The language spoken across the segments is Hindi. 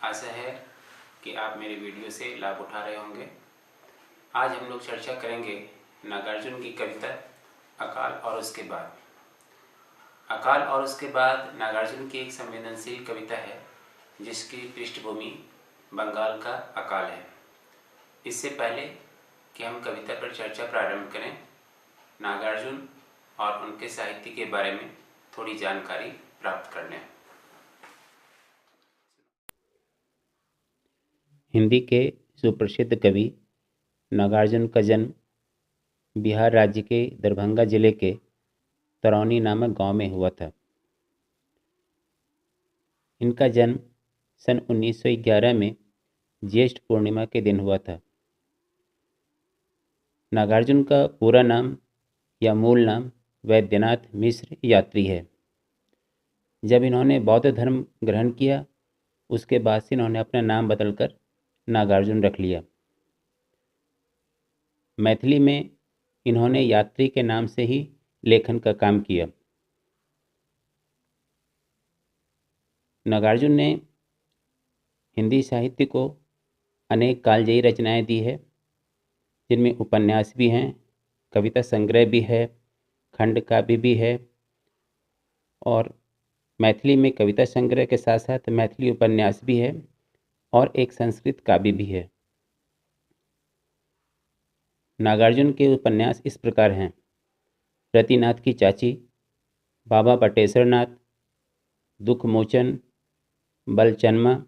आशा है कि आप मेरे वीडियो से लाभ उठा रहे होंगे। आज हम लोग चर्चा करेंगे नागार्जुन की कविता अकाल और उसके बाद। अकाल और उसके बाद नागार्जुन की एक संवेदनशील कविता है जिसकी पृष्ठभूमि बंगाल का अकाल है। इससे पहले कि हम कविता पर चर्चा प्रारंभ करें, नागार्जुन और उनके साहित्य के बारे में थोड़ी जानकारी प्राप्त कर लें। हिंदी के सुप्रसिद्ध कवि नागार्जुन का जन्म बिहार राज्य के दरभंगा जिले के तरौनी नामक गांव में हुआ था। इनका जन्म सन 1911 में ज्येष्ठ पूर्णिमा के दिन हुआ था। नागार्जुन का पूरा नाम या मूल नाम वैद्यनाथ मिश्र यात्री है। जब इन्होंने बौद्ध धर्म ग्रहण किया उसके बाद से इन्होंने अपना नाम बदलकर नागार्जुन रख लिया। मैथिली में इन्होंने यात्री के नाम से ही लेखन का काम किया। नागार्जुन ने हिंदी साहित्य को अनेक कालजयी रचनाएं दी है, जिनमें उपन्यास भी हैं, कविता संग्रह भी है, खंड काव्य भी है और मैथिली में कविता संग्रह के साथ साथ मैथिली उपन्यास भी है और एक संस्कृत काव्य भी है। नागार्जुन के उपन्यास इस प्रकार हैं: रतिनाथ की चाची, बाबा बटेश्वर नाथ, दुख मोचन, बलचन्मा,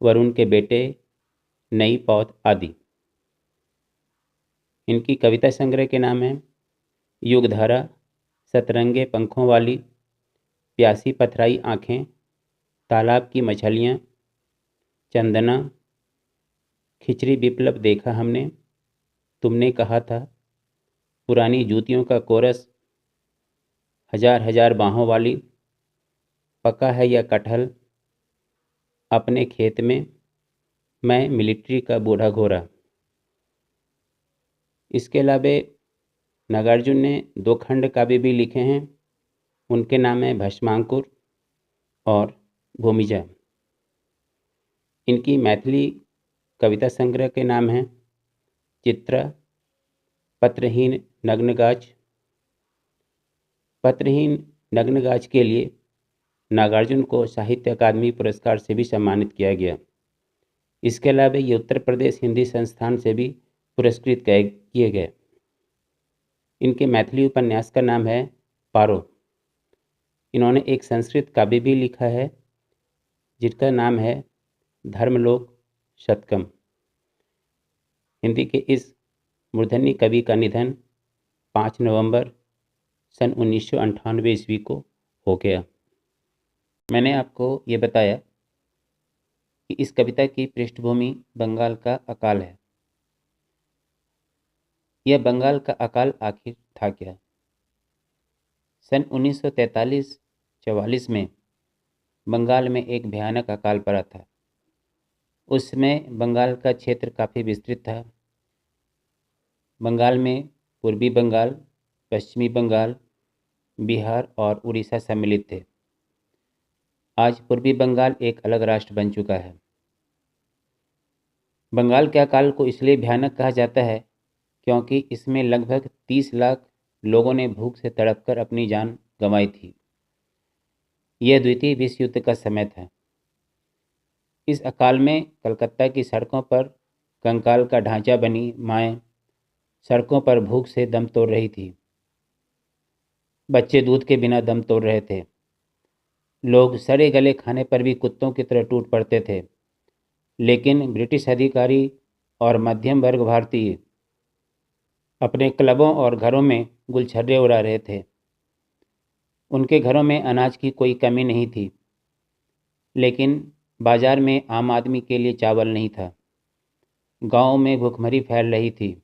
वरुण के बेटे, नई पौध आदि। इनकी कविता संग्रह के नाम हैं युगधारा, सतरंगे पंखों वाली, प्यासी पथराई आँखें, तालाब की मछलियाँ, चंदना, खिचड़ी विप्लव देखा हमने, तुमने कहा था, पुरानी जूतियों का कोरस, हजार हजार बाहों वाली, पका है या कटहल, अपने खेत में, मैं मिलिट्री का बूढ़ा घोड़ा। इसके अलावा नागार्जुन ने 2 खंड काव्य भी लिखे हैं। उनके नाम है भस्मांकुर और भूमिजा। इनकी मैथिली कविता संग्रह के नाम हैं चित्रा, पत्रहीन नग्नगाछ। पत्रहीन नग्नगाछ के लिए नागार्जुन को साहित्य अकादमी पुरस्कार से भी सम्मानित किया गया। इसके अलावा ये उत्तर प्रदेश हिंदी संस्थान से भी पुरस्कृत किए गए। इनके मैथिली उपन्यास का नाम है पारो। इन्होंने एक संस्कृत काव्य भी लिखा है जिसका नाम है धर्मलोक शतकम। हिंदी के इस मूर्धन्य कवि का निधन 5 नवंबर सन 1998 ईस्वी को हो गया। मैंने आपको ये बताया कि इस कविता की पृष्ठभूमि बंगाल का अकाल है। यह बंगाल का अकाल आखिर था क्या? सन 1943-44 में बंगाल में एक भयानक अकाल पड़ा था। उस समय बंगाल का क्षेत्र काफ़ी विस्तृत था। बंगाल में पूर्वी बंगाल, पश्चिमी बंगाल, बिहार और उड़ीसा सम्मिलित थे। आज पूर्वी बंगाल एक अलग राष्ट्र बन चुका है। बंगाल के अकाल को इसलिए भयानक कहा जाता है क्योंकि इसमें लगभग 30 लाख लोगों ने भूख से तड़पकर अपनी जान गंवाई थी। यह द्वितीय विश्व युद्ध का समय था। इस अकाल में कलकत्ता की सड़कों पर कंकाल का ढांचा बनी माएँ सड़कों पर भूख से दम तोड़ रही थी। बच्चे दूध के बिना दम तोड़ रहे थे। लोग सड़े गले खाने पर भी कुत्तों की तरह टूट पड़ते थे। लेकिन ब्रिटिश अधिकारी और मध्यम वर्ग भारतीय अपने क्लबों और घरों में गुलछर्रे उड़ा रहे थे। उनके घरों में अनाज की कोई कमी नहीं थी, लेकिन बाजार में आम आदमी के लिए चावल नहीं था। गाँव में भूखमरी फैल रही थी।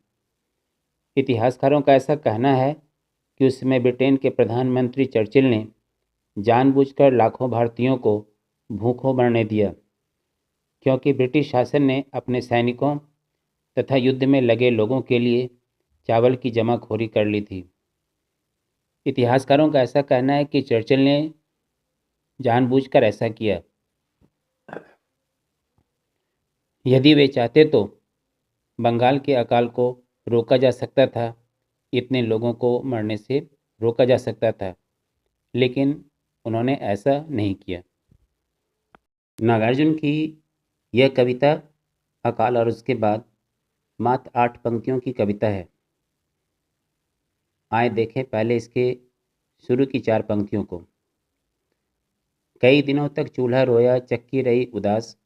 इतिहासकारों का ऐसा कहना है कि उस समय ब्रिटेन के प्रधानमंत्री चर्चिल ने जानबूझकर लाखों भारतीयों को भूखों मरने दिया, क्योंकि ब्रिटिश शासन ने अपने सैनिकों तथा युद्ध में लगे लोगों के लिए चावल की जमाखोरी कर ली थी। इतिहासकारों का ऐसा कहना है कि चर्चिल ने जानबूझकर ऐसा किया। यदि वे चाहते तो बंगाल के अकाल को रोका जा सकता था, इतने लोगों को मरने से रोका जा सकता था, लेकिन उन्होंने ऐसा नहीं किया। नागार्जुन की यह कविता अकाल और उसके बाद मात्र 8 पंक्तियों की कविता है। आए देखें पहले इसके शुरू की 4 पंक्तियों को। कई दिनों तक चूल्हा रोया, चक्की रही उदास,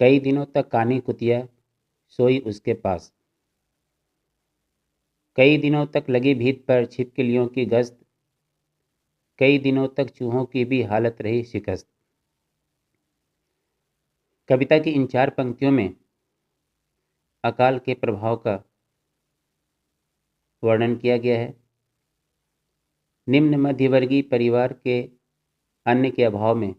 कई दिनों तक कानी कुतिया सोई उसके पास, कई दिनों तक लगी भीत पर छिपकलियों की गश्त, कई दिनों तक चूहों की भी हालत रही शिकस्त। कविता की इन 4 पंक्तियों में अकाल के प्रभाव का वर्णन किया गया है। निम्न मध्यवर्गीय परिवार के अन्न के अभाव में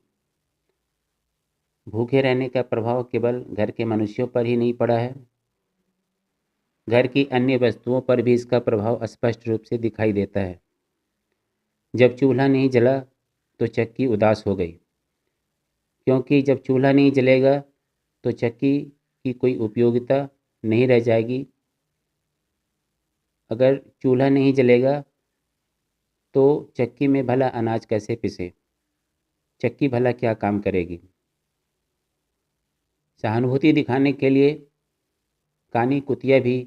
भूखे रहने का प्रभाव केवल घर के मनुष्यों पर ही नहीं पड़ा है, घर की अन्य वस्तुओं पर भी इसका प्रभाव स्पष्ट रूप से दिखाई देता है। जब चूल्हा नहीं जला तो चक्की उदास हो गई, क्योंकि जब चूल्हा नहीं जलेगा तो चक्की की कोई उपयोगिता नहीं रह जाएगी। अगर चूल्हा नहीं जलेगा तो चक्की में भला अनाज कैसे पिसे, चक्की भला क्या काम करेगी। सहानुभूति दिखाने के लिए कानी कुतिया भी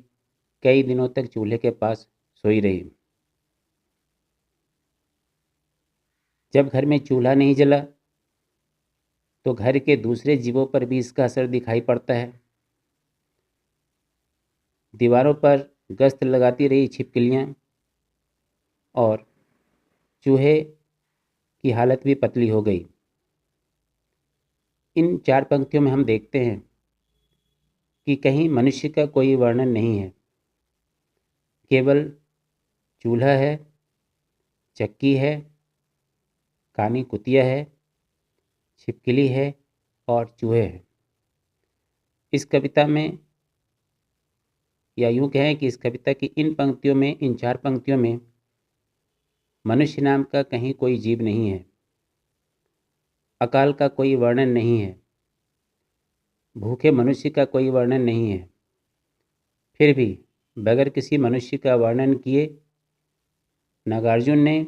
कई दिनों तक चूल्हे के पास सोई रही। जब घर में चूल्हा नहीं जला तो घर के दूसरे जीवों पर भी इसका असर दिखाई पड़ता है। दीवारों पर गश्त लगाती रही छिपकलियाँ और चूहे की हालत भी पतली हो गई। इन 4 पंक्तियों में हम देखते हैं कि कहीं मनुष्य का कोई वर्णन नहीं है, केवल चूल्हा है, चक्की है, कानी कुतिया है, छिपकली है और चूहे हैं। इस कविता में, या यूँ कहें कि इस कविता की इन पंक्तियों में, इन 4 पंक्तियों में मनुष्य नाम का कहीं कोई जीव नहीं है, अकाल का कोई वर्णन नहीं है, भूखे मनुष्य का कोई वर्णन नहीं है। फिर भी बगैर किसी मनुष्य का वर्णन किए नागार्जुन ने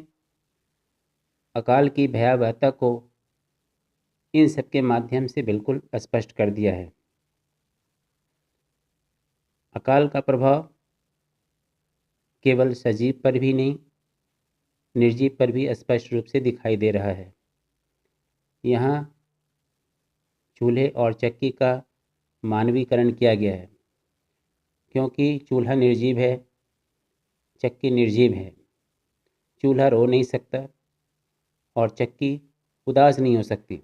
अकाल की भयावहता को इन सब के माध्यम से बिल्कुल स्पष्ट कर दिया है। अकाल का प्रभाव केवल सजीव पर भी नहीं, निर्जीव पर भी स्पष्ट रूप से दिखाई दे रहा है। यहाँ चूल्हे और चक्की का मानवीकरण किया गया है, क्योंकि चूल्हा निर्जीव है, चक्की निर्जीव है। चूल्हा रो नहीं सकता और चक्की उदास नहीं हो सकती।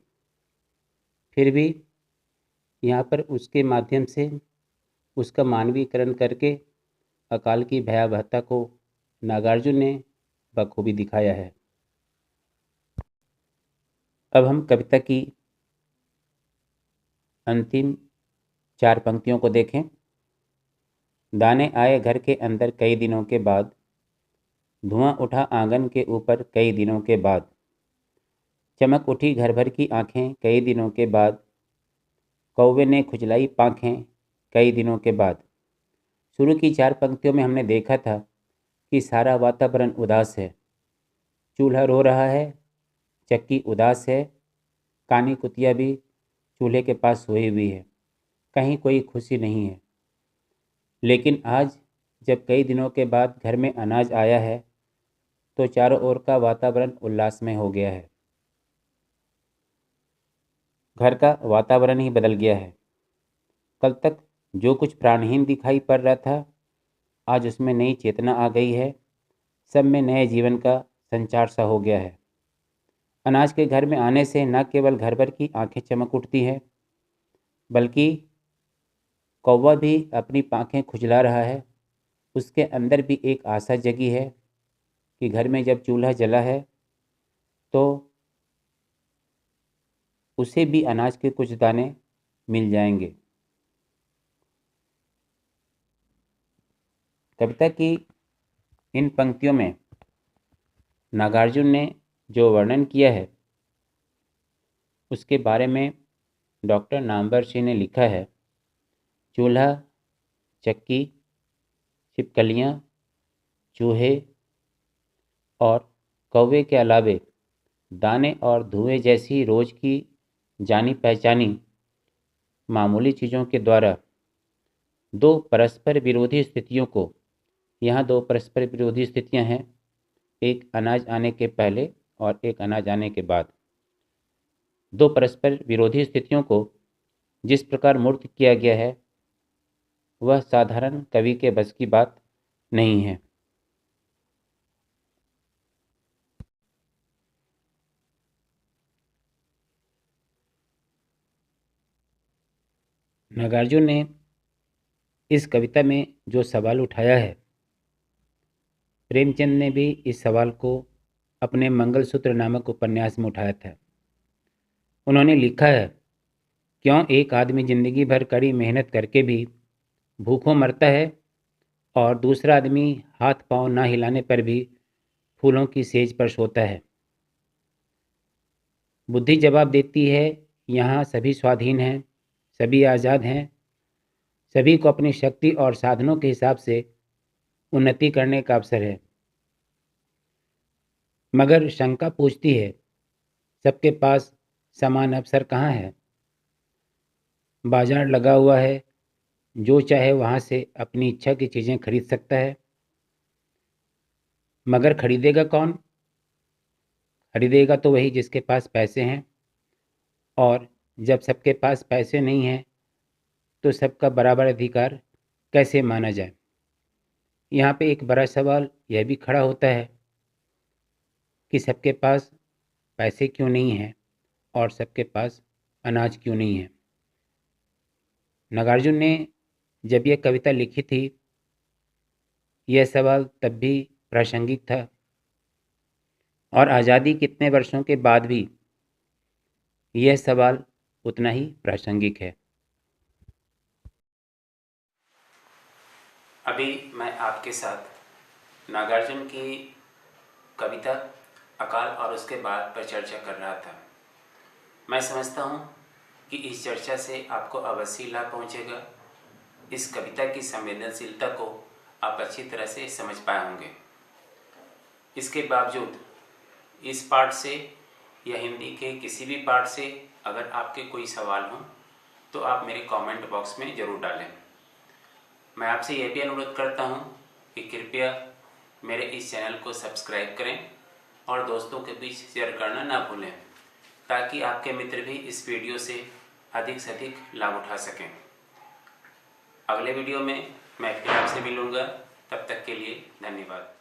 फिर भी यहाँ पर उसके माध्यम से उसका मानवीकरण करके अकाल की भयावहता को नागार्जुन ने बखूबी दिखाया है। अब हम कविता की अंतिम 4 पंक्तियों को देखें। दाने आए घर के अंदर कई दिनों के बाद, धुआं उठा आंगन के ऊपर कई दिनों के बाद, चमक उठी घर भर की आंखें कई दिनों के बाद, कौवे ने खुजलाई पाँखें कई दिनों के बाद। शुरू की 4 पंक्तियों में हमने देखा था कि सारा वातावरण उदास है। चूल्हा रो रहा है, चक्की उदास है, कानी कुतिया भी चूल्हे के पास सोई हुई है, कहीं कोई खुशी नहीं है। लेकिन आज जब कई दिनों के बाद घर में अनाज आया है तो चारों ओर का वातावरण उल्लासमय हो गया है। घर का वातावरण ही बदल गया है। कल तक जो कुछ प्राणहीन दिखाई पड़ रहा था, आज उसमें नई चेतना आ गई है। सब में नए जीवन का संचार सा हो गया है। अनाज के घर में आने से न केवल घर भर की आंखें चमक उठती हैं, बल्कि कौवा भी अपनी पाँखें खुजला रहा है। उसके अंदर भी एक आशा जगी है कि घर में जब चूल्हा जला है तो उसे भी अनाज के कुछ दाने मिल जाएंगे। कविता की इन पंक्तियों में नागार्जुन ने जो वर्णन किया है उसके बारे में डॉक्टर नामवर सिंह ने लिखा है चूल्हा, चक्की, छिपकलियाँ, चूहे और कौवे के अलावे दाने और धुएं जैसी रोज की जानी पहचानी मामूली चीज़ों के द्वारा दो परस्पर विरोधी स्थितियां हैं, एक अनाज आने के पहले और एक अनाज आने के बाद। दो परस्पर विरोधी स्थितियों को जिस प्रकार मूर्त किया गया है वह साधारण कवि के बस की बात नहीं है। नागार्जुन ने इस कविता में जो सवाल उठाया है, प्रेमचंद ने भी इस सवाल को अपने मंगलसूत्र नामक उपन्यास में उठाया था। उन्होंने लिखा है, क्यों एक आदमी जिंदगी भर कड़ी मेहनत करके भी भूखों मरता है और दूसरा आदमी हाथ पांव ना हिलाने पर भी फूलों की सेज पर सोता है। बुद्धि जवाब देती है, यहाँ सभी स्वाधीन हैं, सभी आज़ाद हैं, सभी को अपनी शक्ति और साधनों के हिसाब से उन्नति करने का अवसर है। मगर शंका पूछती है, सबके पास समान अवसर कहाँ है? बाजार लगा हुआ है, जो चाहे वहाँ से अपनी इच्छा की चीज़ें खरीद सकता है, मगर खरीदेगा कौन? खरीदेगा तो वही जिसके पास पैसे हैं, और जब सबके पास पैसे नहीं हैं तो सबका बराबर अधिकार कैसे माना जाए? यहाँ पे एक बड़ा सवाल यह भी खड़ा होता है कि सबके पास पैसे क्यों नहीं हैं और सबके पास अनाज क्यों नहीं है? नागार्जुन ने जब यह कविता लिखी थी, यह सवाल तब भी प्रासंगिक था और आज़ादी के इतने वर्षों के बाद भी यह सवाल उतना ही प्रासंगिक है। अभी मैं आपके साथ नागार्जुन की कविता अकाल और उसके बाद पर चर्चा कर रहा था। मैं समझता हूँ कि इस चर्चा से आपको अवश्य लाभ पहुँचेगा। इस कविता की संवेदनशीलता को आप अच्छी तरह से समझ पाए होंगे। इसके बावजूद इस पाठ से या हिंदी के किसी भी पाठ से अगर आपके कोई सवाल हो तो आप मेरे कमेंट बॉक्स में ज़रूर डालें। मैं आपसे यह भी अनुरोध करता हूँ कि कृपया मेरे इस चैनल को सब्सक्राइब करें और दोस्तों के बीच शेयर करना ना भूलें, ताकि आपके मित्र भी इस वीडियो से अधिक लाभ उठा सकें। अगले वीडियो में मैं फिर आपसे मिलूँगा। तब तक के लिए धन्यवाद।